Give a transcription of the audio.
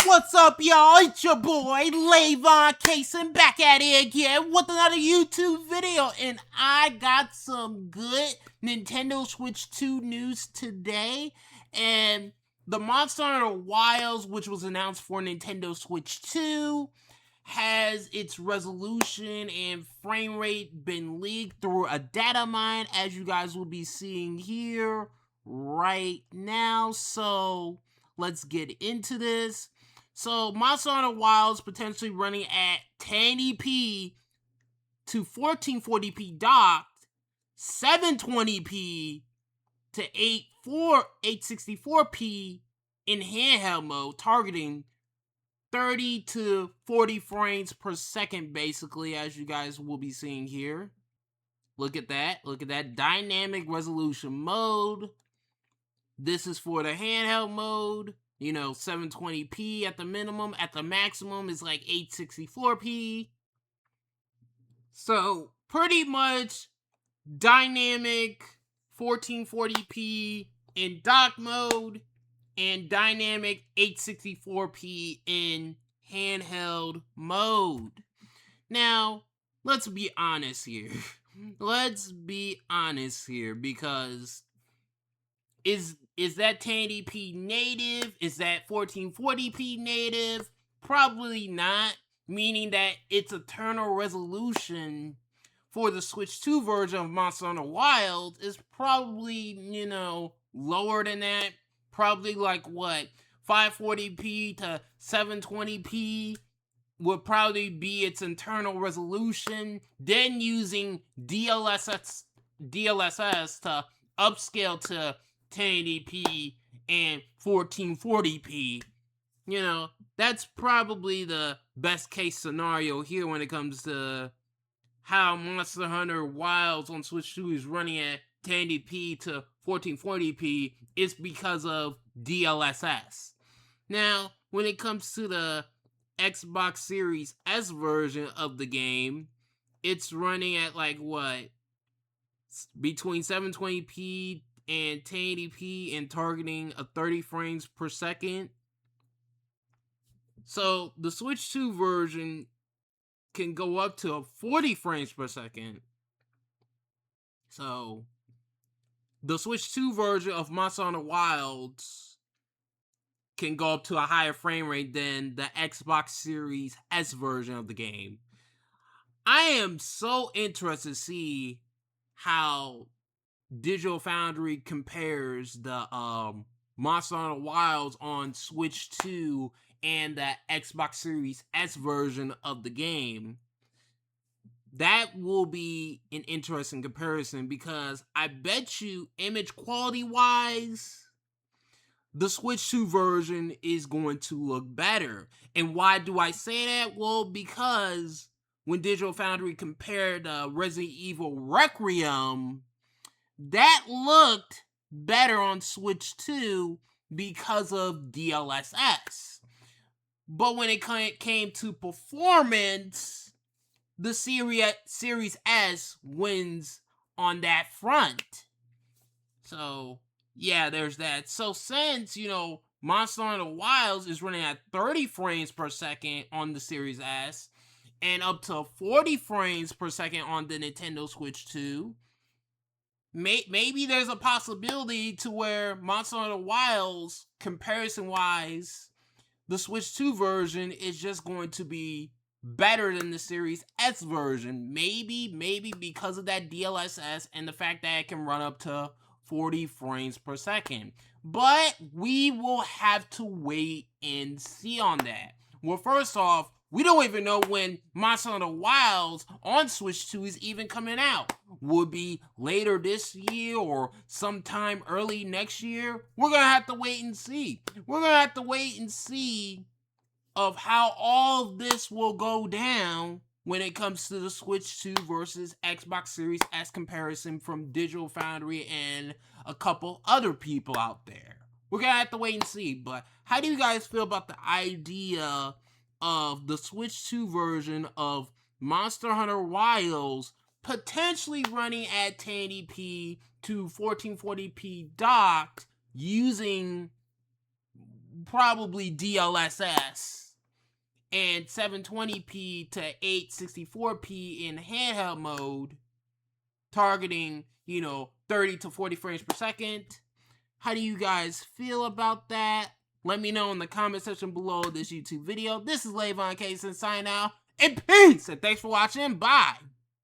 What's up, y'all? It's your boy, lavoncason, back at it again with another YouTube video. And I got some good Nintendo Switch 2 news today. And the Monster Hunter Wilds, which was announced for Nintendo Switch 2, has its resolution and frame rate been leaked through a data mine, as you guys will be seeing here right now. So let's get into this. So, Monster Hunter Wilds potentially running at 1080p to 1440p docked, 720p to 864p in handheld mode, targeting 30 to 40 frames per second, basically, as you guys will be seeing here. Look at that. Look at that. Dynamic resolution mode. This is for the handheld mode. 720p at the minimum. At the maximum is like 864p. So, pretty much dynamic 1440p in dock mode and dynamic 864p in handheld mode. Now, let's be honest here. Because is that 1080p native? Is that 1440p native? Probably not, meaning that its eternal resolution for the Switch 2 version of Monster Hunter Wilds is probably, lower than that. Probably like, 540p to 720p would probably be its internal resolution. Then using DLSS to upscale to 1080p and 1440p. That's probably the best case scenario here when it comes to how Monster Hunter Wilds on Switch 2 is running at 1080p to 1440p. It's because of DLSS. Now, when it comes to the Xbox Series S version of the game, it's running at between 720p and 1080p and targeting a 30 frames per second. So the Switch 2 version can go up to 40 frames per second. So the Switch 2 version of Monster Hunter Wilds can go up to a higher frame rate than the Xbox Series S version of the game. I am so interested to see how Digital Foundry compares the Monster Hunter Wilds on Switch 2 and the Xbox Series S version of the game. That will be an interesting comparison because I bet you image quality wise, the Switch 2 version is going to look better. And why do I say that? Well, because when Digital Foundry compared Resident Evil Requiem, that looked better on Switch 2 because of DLSS. But when it came to performance, the Series S wins on that front. So, yeah, there's that. So since, Monster Hunter Wilds is running at 30 frames per second on the Series S and up to 40 frames per second on the Nintendo Switch 2, maybe there's a possibility to where Monster Hunter Wilds, comparison-wise, the Switch 2 version is just going to be better than the Series S version. Maybe because of that DLSS and the fact that it can run up to 40 frames per second. But we will have to wait and see on that. Well, first off, we don't even know when Monster Hunter Wilds on Switch 2 is even coming out. Will it be later this year or sometime early next year? We're going to have to wait and see. We're going to have to wait and see of how all of this will go down when it comes to the Switch 2 versus Xbox Series S comparison from Digital Foundry and a couple other people out there. We're going to have to wait and see. But how do you guys feel about the idea of the Switch 2 version of Monster Hunter Wilds potentially running at 1080p to 1440p docked using probably DLSS, and 720p to 864p in handheld mode, targeting, 30 to 40 frames per second. How do you guys feel about that? Let me know in the comment section below this YouTube video. This is lavoncason signing out, and peace, and thanks for watching. Bye.